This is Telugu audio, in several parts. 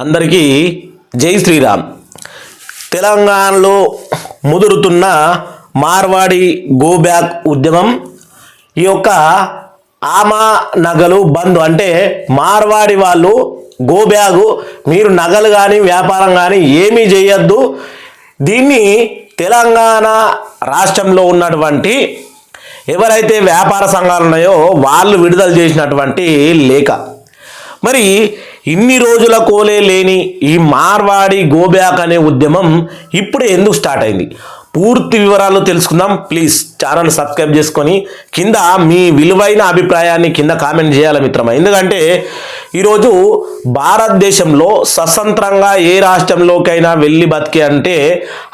అందరికీ జై శ్రీరామ్. తెలంగాణలో ముదురుతున్న మార్వాడి గో బ్యాక్ ఉద్యమం. ఈ యొక్క ఆమా నగలు బంద్ అంటే మార్వాడి వాళ్ళు గో బ్యాగు, మీరు నగలు కానీ వ్యాపారం కానీ ఏమీ చేయొద్దు. దీన్ని తెలంగాణ రాష్ట్రంలో ఉన్నటువంటి ఎవరైతే వ్యాపార సంఘాలు ఉన్నాయో వాళ్ళు విడుదల చేసినటువంటి లేఖ. మరి ఇన్ని రోజుల కోలే లేని ఈ మార్వాడి గో బ్యాక్ అనే ఉద్యమం ఇప్పుడు ఎందుకు స్టార్ట్ అయింది? పూర్తి వివరాలు తెలుసుకుందాం. ప్లీజ్ ఛానల్ సబ్స్క్రైబ్ చేసుకొని కింద మీ విలువైన అభిప్రాయాన్ని కింద కామెంట్ చేయాలి మిత్రమా. ఎందుకంటే ఈరోజు భారతదేశంలో స్వతంత్రంగా ఏ రాష్ట్రంలోకైనా వెళ్ళి బతికే అంటే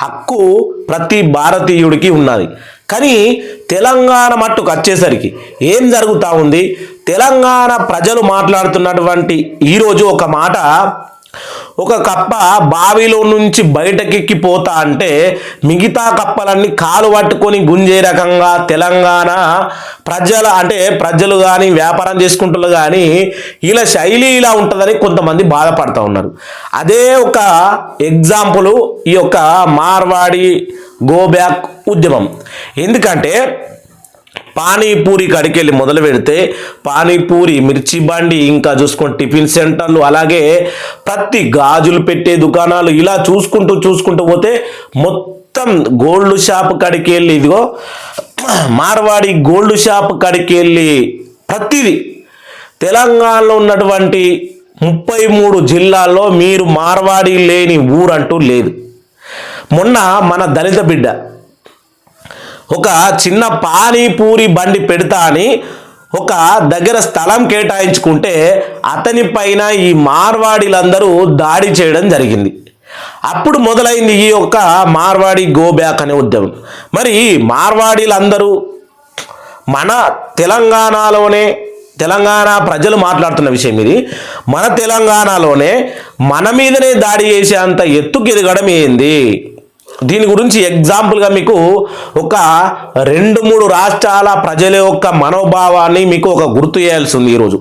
హక్కు ప్రతి భారతీయుడికి ఉన్నది. కానీ తెలంగాణ మట్టుకు వచ్చేసరికి ఏం జరుగుతూ ఉంది? తెలంగాణ ప్రజలు మాట్లాడుతున్నటువంటి ఈరోజు ఒక మాట, ఒక కప్ప బావిలో నుంచి బయటకెక్కిపోతా అంటే మిగతా కప్పలన్నీ కాలు పట్టుకొని గుంజే రకంగా తెలంగాణ ప్రజలు కానీ వ్యాపారం చేసుకుంటున్నారు కానీ ఇలా శైలి ఇలా ఉంటుందని కొంతమంది బాధపడుతూ ఉన్నారు. అదే ఒక ఎగ్జాంపుల్ ఈ యొక్క మార్వాడి గో బ్యాక్ ఉద్యమం. ఎందుకంటే పానీపూరి కాడికి వెళ్ళి మొదలు పెడితే పానీపూరి, మిర్చి బండి, ఇంకా చూసుకుంటే టిఫిన్ సెంటర్లు, అలాగే ప్రతి గాజులు పెట్టే దుకాణాలు, ఇలా చూసుకుంటూ పోతే మొత్తం గోల్డ్ షాప్ కాడికి వెళ్ళి, ఇదిగో మార్వాడి గోల్డ్ షాప్ కాడికి వెళ్ళి ప్రతిదీ తెలంగాణలో ఉన్నటువంటి 33 జిల్లాల్లో మీరు మార్వాడి లేని ఊరంటూ లేదు. మొన్న మన దళిత బిడ్డ ఒక చిన్న పానీపూరి బండి పెడతా అని ఒక దగ్గర స్థలం కేటాయించుకుంటే అతని పైన ఈ మార్వాడీలందరూ దాడి చేయడం జరిగింది. అప్పుడు మొదలైంది ఈ యొక్క మార్వాడి గో బ్యాక్ అనే ఉద్యమం. మరి మార్వాడీలందరూ మన తెలంగాణలోనే, తెలంగాణ ప్రజలు మాట్లాడుతున్న విషయం ఇది, మన తెలంగాణలోనే మన మీదనే దాడి చేసే అంత ఎత్తుకు ఎదగడం ఏంది? దీని గురించి ఎగ్జాంపుల్గా మీకు ఒక 2-3 రాష్ట్రాల ప్రజల యొక్క మనోభావాన్ని మీకు ఒక గుర్తు చేయాల్సి ఉంది. ఈరోజు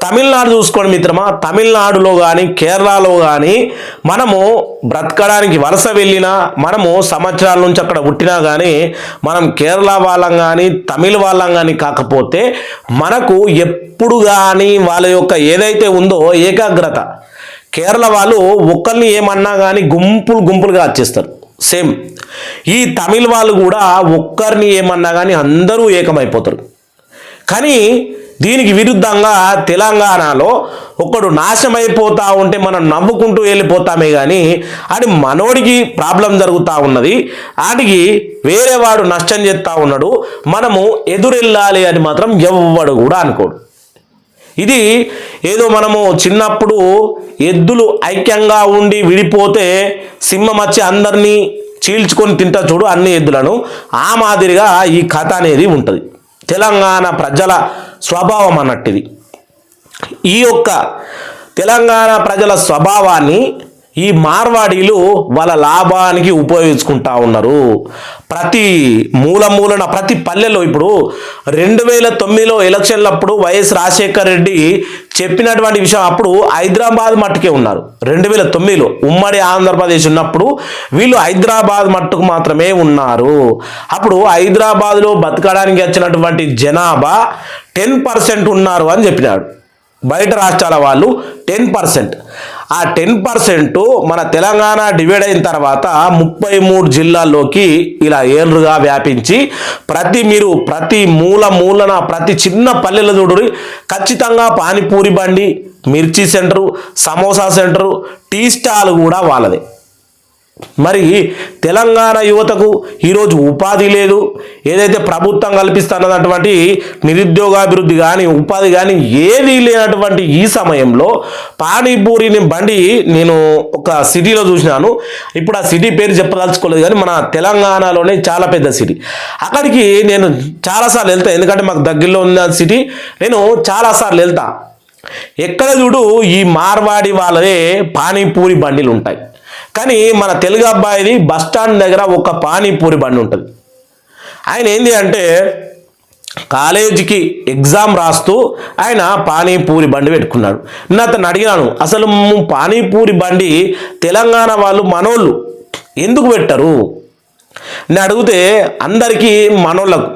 తమిళనాడు చూసుకోండి మిత్రమా. తమిళనాడులో కానీ కేరళలో కానీ మనము బ్రతకడానికి వలస వెళ్ళినా, మనము సంవత్సరాల నుంచి అక్కడ పుట్టినా కానీ మనం కేరళ వాళ్ళం కానీ తమిళ వాళ్ళం కానీ కాకపోతే మనకు ఎప్పుడు కానీ వాళ్ళ యొక్క ఏదైతే ఉందో ఏకాగ్రత, కేరళ వాళ్ళు ఒక్కరిని ఏమన్నా కానీ గుంపులుగా వచ్చేస్తారు. సేమ్ ఈ తమిళ వాళ్ళు కూడా ఒక్కరిని ఏమన్నా కానీ అందరూ ఏకమైపోతారు. కానీ దీనికి విరుద్ధంగా తెలంగాణలో ఒకడు నాశనం అయిపోతూ ఉంటే మనం నవ్వుకుంటూ వెళ్ళిపోతామే కానీ అది మనోడికి ప్రాబ్లం జరుగుతూ ఉన్నది, ఆడికి వేరే వాడు నష్టం చేస్తూ ఉన్నాడు, మనము ఎదురెళ్ళాలి అని మాత్రం ఎవ్వడు కూడా అనుకోడు. ఇది ఏదో మనము చిన్నప్పుడు ఎద్దులు ఐక్యంగా ఉండి విడిపోతే సింహం వచ్చి అందరినీ చీల్చుకొని తింటా చూడు అన్ని ఎద్దులను, ఆ మాదిరిగా ఈ కథ అనేది ఉంటుంది. తెలంగాణ ప్రజల స్వభావం అన్నట్టుది. ఈ యొక్క తెలంగాణ ప్రజల స్వభావాన్ని ఈ మార్వాడీలు వాళ్ళ లాభానికి ఉపయోగించుకుంటా ఉన్నారు. ప్రతి మూలన ప్రతి పల్లెలో ఇప్పుడు 2009లో ఎలక్షన్లప్పుడు వైఎస్ రాజశేఖర్ రెడ్డి చెప్పినటువంటి విషయం, అప్పుడు హైదరాబాద్ మట్టుకే ఉన్నారు. 2009లో ఉమ్మడి ఆంధ్రప్రదేశ్ ఉన్నప్పుడు వీళ్ళు హైదరాబాద్ మట్టుకు మాత్రమే ఉన్నారు. అప్పుడు హైదరాబాద్లో బతకడానికి వచ్చినటువంటి జనాభా 10% ఉన్నారు అని చెప్పినాడు. బయట రాష్ట్రాల వాళ్ళు 10%. ఆ 10% మన తెలంగాణ డివైడ్ అయిన తర్వాత 33 జిల్లాల్లోకి ఇలా ఏర్లుగా వ్యాపించి ప్రతి మూలన ప్రతి చిన్న పల్లెల చూడు ఖచ్చితంగా పానీపూరి బండి, మిర్చి centre, samosa centre, tea stall కూడా వాళ్ళదే. మరి తెలంగాణ యువతకు ఈరోజు ఉపాధి లేదు. ఏదైతే ప్రభుత్వం కల్పిస్తున్నటువంటి నిరుద్యోగాభివృద్ధి కానీ ఉపాధి కానీ ఏదీ లేనటువంటి ఈ సమయంలో పానీపూరిని బండి నేను ఒక సిటీలో చూసినాను. ఇప్పుడు ఆ సిటీ పేరు చెప్పదలుచుకోలేదు కానీ మన తెలంగాణలోనే చాలా పెద్ద సిటీ. అక్కడికి నేను చాలాసార్లు వెళ్తా, ఎందుకంటే మాకు దగ్గరలో ఉన్న సిటీ. నేను చాలాసార్లు వెళ్తా. ఎక్కడ చూడు ఈ మార్వాడి వాళ్ళదే పానీపూరి బండిలు ఉంటాయి. కానీ మన తెలుగు అబ్బాయిది బస్టాండ్ దగ్గర ఒక పానీపూరి బండి ఉంటుంది. ఆయన ఏంది అంటే కాలేజీకి ఎగ్జామ్ రాస్తూ ఆయన పానీపూరి బండి పెట్టుకున్నాడు. నేను అతను అడిగినాను, అసలు పానీపూరి బండి తెలంగాణ వాళ్ళు మనోళ్ళు ఎందుకు పెట్టరు? నేను అడిగితే అందరికీ మనోళ్ళకు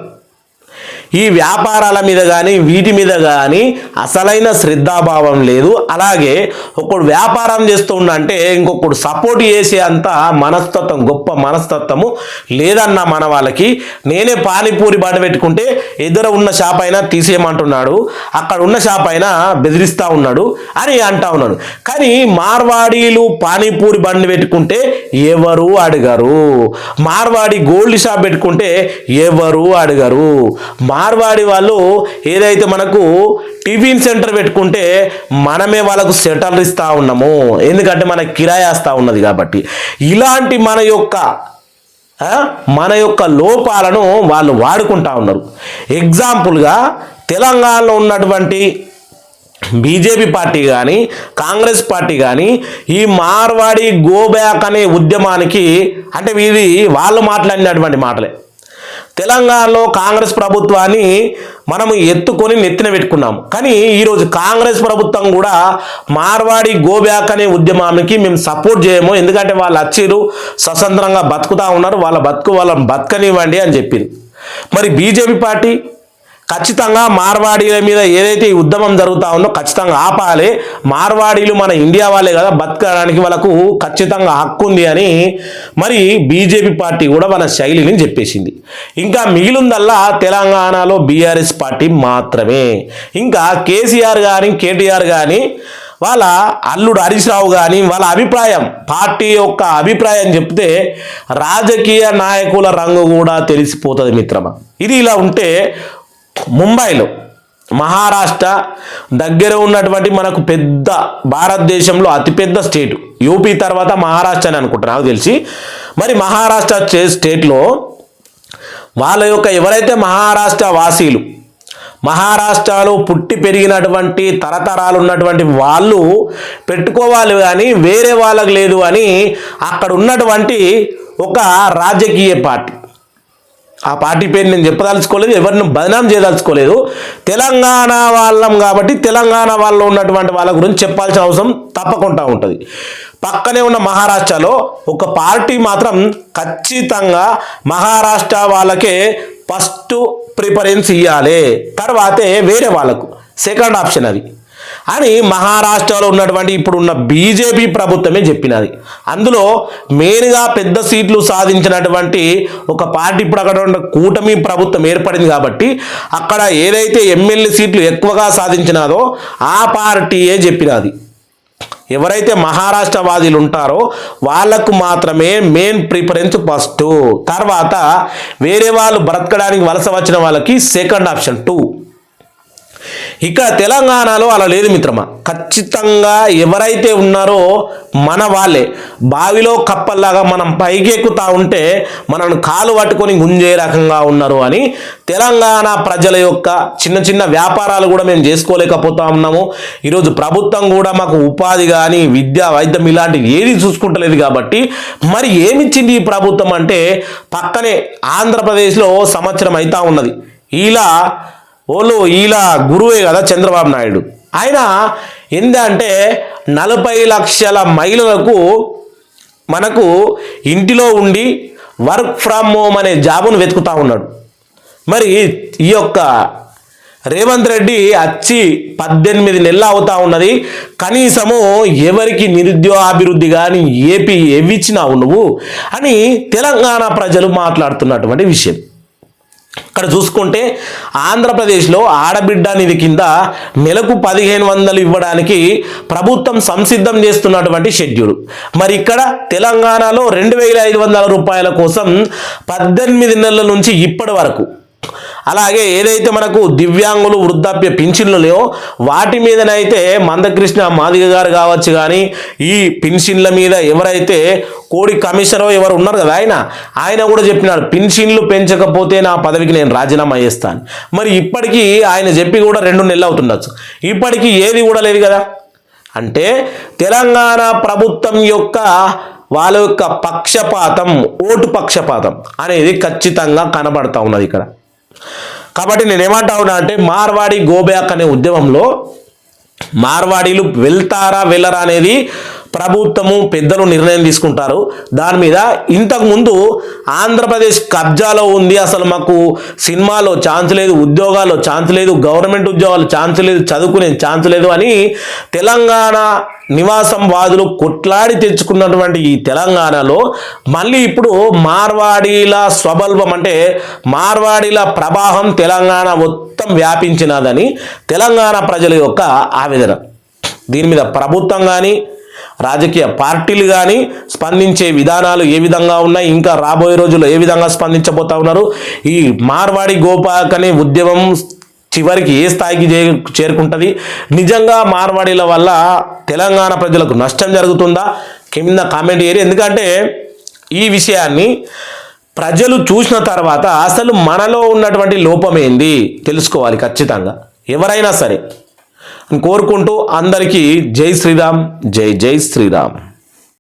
ఈ వ్యాపారాల మీద కానీ వీటి మీద కానీ అసలైన శ్రద్ధాభావం లేదు. అలాగే ఒకడు వ్యాపారం చేస్తూ అంటే ఇంకొకడు సపోర్ట్ చేసే అంత మనస్తత్వం, గొప్ప మనస్తత్వము లేదన్న మన వాళ్ళకి. నేనే పానీపూరి బండి పెట్టుకుంటే ఎదురు ఉన్న షాప్ అయినా తీసేయమంటున్నాడు, అక్కడ ఉన్న షాప్ అయినా బెదిరిస్తూ ఉన్నాడు అని అంటా ఉన్నాడు. కానీ మార్వాడీలు పానీపూరి బండి పెట్టుకుంటే ఎవరు అడగరు. మార్వాడి గోల్డ్ షాప్ పెట్టుకుంటే ఎవరు అడగరు. మార్వాడి వాళ్ళు ఏదైతే మనకు టిఫిన్ సెంటర్ పెట్టుకుంటే మనమే వాళ్ళకు సెటర్లు ఇస్తూ ఉన్నాము, ఎందుకంటే మనకు కిరాయి వస్తూ ఉన్నది కాబట్టి. ఇలాంటి మన యొక్క లోపాలను వాళ్ళు వాడుకుంటా ఉన్నారు. ఎగ్జాంపుల్గా తెలంగాణలో ఉన్నటువంటి బీజేపీ పార్టీ కానీ కాంగ్రెస్ పార్టీ కానీ ఈ మార్వాడి గోబ్యాక్ అనే ఉద్యమానికి, అంటే ఇది వాళ్ళు మాట్లాడినటువంటి మాటలే. తెలంగాణలో కాంగ్రెస్ ప్రభుత్వాన్ని మనము ఎత్తుకొని నెత్తిన పెట్టుకున్నాము. కానీ ఈరోజు కాంగ్రెస్ ప్రభుత్వం కూడా మార్వాడి గోబ్యాక్ అనే ఉద్యమానికి మేము సపోర్ట్ చేయము, ఎందుకంటే వాళ్ళు వచ్చిరు స్వతంత్రంగా బతుకుతూ ఉన్నారు, వాళ్ళని బతకనివ్వండి అని చెప్పింది. మరి బీజేపీ పార్టీ ఖచ్చితంగా మార్వాడీల మీద ఏదైతే ఈ ఉద్యమం జరుగుతూ ఉందో ఖచ్చితంగా ఆపాలి, మార్వాడీలు మన ఇండియా వాళ్ళే కదా, బతకడానికి వాళ్ళకు ఖచ్చితంగా హక్కు ఉంది అని మరి బీజేపీ పార్టీ కూడా మన శైలిని చెప్పేసింది. ఇంకా మిగిలిందల్లా తెలంగాణలో బీఆర్ఎస్ పార్టీ మాత్రమే. ఇంకా కేసీఆర్ కానీ కేటీఆర్ కానీ వాళ్ళ అల్లుడు హరీష్ రావు కానీ వాళ్ళ అభిప్రాయం, పార్టీ యొక్క అభిప్రాయం చెప్తే రాజకీయ నాయకుల రంగు కూడా తెలిసిపోతుంది మిత్రమా. ఇది ఇలా ఉంటే ముంబైలో మహారాష్ట్ర దగ్గర ఉన్నటువంటి మనకు పెద్ద భారతదేశంలో అతిపెద్ద స్టేట్, యూపీ తర్వాత మహారాష్ట్ర అని అనుకుంటా నాకు తెలిసి. మరి మహారాష్ట్ర స్టేట్లో వాళ్ళ యొక్క ఎవరైతే మహారాష్ట్ర వాసీలు, మహారాష్ట్రలో పుట్టి పెరిగినటువంటి తరతరాలు ఉన్నటువంటి వాళ్ళు పెట్టుకోవాలి కానీ వేరే వాళ్ళకి లేదు అని అక్కడ ఉన్నటువంటి ఒక రాజకీయ పార్టీ, ఆ పార్టీ పేరు నేను చెప్పదలుచుకోలేదు, ఎవరిని బదనాం చేయదలుచుకోలేదు. తెలంగాణ వాళ్ళం కాబట్టి తెలంగాణ వాళ్ళలో ఉన్నటువంటి వాళ్ళ గురించి చెప్పాల్సిన అవసరం తప్పకుండా ఉంటుంది. పక్కనే ఉన్న మహారాష్ట్రలో ఒక పార్టీ మాత్రం ఖచ్చితంగా మహారాష్ట్ర వాళ్ళకే ఫస్ట్ ప్రిఫరెన్స్ ఇవ్వాలి, తర్వాతే వేరే వాళ్ళకు సెకండ్ ఆప్షన్ అది అని మహారాష్ట్రలో ఉన్నటువంటి ఇప్పుడున్న బీజేపీ ప్రభుత్వమే చెప్పినది. అందులో మెయిన్గా పెద్ద సీట్లు సాధించినటువంటి ఒక పార్టీ, ఇప్పుడు అక్కడ ఉన్న కూటమి ప్రభుత్వం ఏర్పడింది కాబట్టి అక్కడ ఏదైతే ఎమ్మెల్యే సీట్లు ఎక్కువగా సాధించినాదో ఆ పార్టీయే చెప్పినది. ఎవరైతే మహారాష్ట్ర వాదీలు ఉంటారో వాళ్లకు మాత్రమే మెయిన్ ప్రిఫరెన్స్ ఫస్ట్, తర్వాత వేరే వాళ్ళు బ్రతకడానికి వలస వచ్చిన వాళ్ళకి సెకండ్ ఆప్షన్ 2. ఇక తెలంగాణలో అలా లేదు మిత్రమా. ఖచ్చితంగా ఎవరైతే ఉన్నారో మన వాళ్ళే బావిలో కప్పల్లాగా మనం పైకి ఎక్కుతా ఉంటే మనల్ని కాలు పట్టుకొని గుంజే రకంగా ఉన్నారు అని తెలంగాణ ప్రజల యొక్క చిన్న చిన్న వ్యాపారాలు కూడా మేము చేసుకోలేకపోతా ఉన్నాము. ఈరోజు ప్రభుత్వం కూడా మాకు ఉపాధి కానీ విద్య వైద్యం ఇలాంటి ఏది చూసుకుంటలేదు కాబట్టి మరి ఏమిచ్చింది ఈ ప్రభుత్వం అంటే పక్కనే ఆంధ్రప్రదేశ్లో సంవత్సరం అవుతా ఉన్నది. ఈలా గురువే కదా చంద్రబాబు నాయుడు. ఆయన ఏంటంటే 40 లక్షల మహిళలకు మనకు ఇంటిలో ఉండి వర్క్ ఫ్రమ్ హోమ్ అనే జాబును వెతుకుతా ఉన్నాడు. మరి ఈ యొక్క రేవంత్ రెడ్డి వచ్చి 18 నెలలు అవుతా ఉన్నది, కనీసము ఎవరికి నిరుద్యోగాభివృద్ధి కానీ ఏపీ ఏవిచ్చినావు నువ్వు అని తెలంగాణ ప్రజలు మాట్లాడుతున్నటువంటి విషయం. ఇక్కడ చూసుకుంటే ఆంధ్రప్రదేశ్లో ఆడబిడ్డ నిధి కింద నెలకు 1500 ఇవ్వడానికి ప్రభుత్వం సంసిద్ధం చేస్తున్నటువంటి షెడ్యూల్. మరి ఇక్కడ తెలంగాణలో 2500 రూపాయల కోసం 18 నెలల నుంచి ఇప్పటి వరకు, అలాగే ఏదైతే మనకు దివ్యాంగులు వృద్ధాప్య పింఛన్లు లేవో వాటి మీదనైతే మందకృష్ణ మాదిగ గారు కావచ్చు కానీ ఈ పింఛన్ల మీద ఎవరైతే కోడి కమిషనర్ ఎవరు ఉన్నారు కదా ఆయన కూడా చెప్పినాడు, పింఛన్లు పెంచకపోతే నా పదవికి నేను రాజీనామా చేస్తాను. మరి ఇప్పటికీ ఆయన చెప్పి కూడా 2 నెలలు అవుతుండొచ్చు, ఇప్పటికీ ఏది కూడా లేదు కదా. అంటే తెలంగాణ ప్రభుత్వం యొక్క వాళ్ళ యొక్క పక్షపాతం, ఓటు పక్షపాతం అనేది ఖచ్చితంగా కనబడతా ఉన్నది ఇక్కడ. కాబట్టి నేనేమంటా ఉన్నా అంటే మార్వాడి గోబ్యాక్ అనే ఉద్యమంలో మార్వాడీలు వెళ్తారా వెళ్ళరా అనేది ప్రభుత్వము పెద్దలు నిర్ణయం తీసుకుంటారు. దాని మీద ఇంతకుముందు ఆంధ్రప్రదేశ్ కబ్జాలో ఉంది, అసలు మాకు సినిమాలో ఛాన్స్ లేదు, ఉద్యోగాల్లో ఛాన్స్ లేదు, గవర్నమెంట్ ఉద్యోగాలు ఛాన్స్ లేదు, చదువుకునే ఛాన్స్ లేదు అని తెలంగాణ నివాసం వాదులు కొట్లాడి తెచ్చుకున్నటువంటి ఈ తెలంగాణలో మళ్ళీ ఇప్పుడు మార్వాడీల స్వబల్వం అంటే మార్వాడీల ప్రవాహం తెలంగాణ మొత్తం వ్యాపించినదని తెలంగాణ ప్రజల యొక్క ఆవేదన. దీని మీద ప్రభుత్వం కానీ రాజకీయ పార్టీలు కానీ స్పందించే విధానాలు ఏ విధంగా ఉన్నాయి, ఇంకా రాబోయే రోజుల్లో ఏ విధంగా స్పందించబోతా ఉన్నారు, ఈ మార్వాడి గోబ్యాక్ అనే ఉద్యమం చివరికి ఏ స్థాయికి చేరుకుంటుంది, నిజంగా మార్వాడీల వల్ల తెలంగాణ ప్రజలకు నష్టం జరుగుతుందా, కింద కామెంట్ చేయరు. ఎందుకంటే ఈ విషయాన్ని ప్రజలు చూసిన తర్వాత అసలు మనలో ఉన్నటువంటి లోపం ఏంది తెలుసుకోవాలి ఖచ్చితంగా ఎవరైనా సరే కోరుకుంటూ అందరికీ జై శ్రీరామ్, జై జై శ్రీరామ్.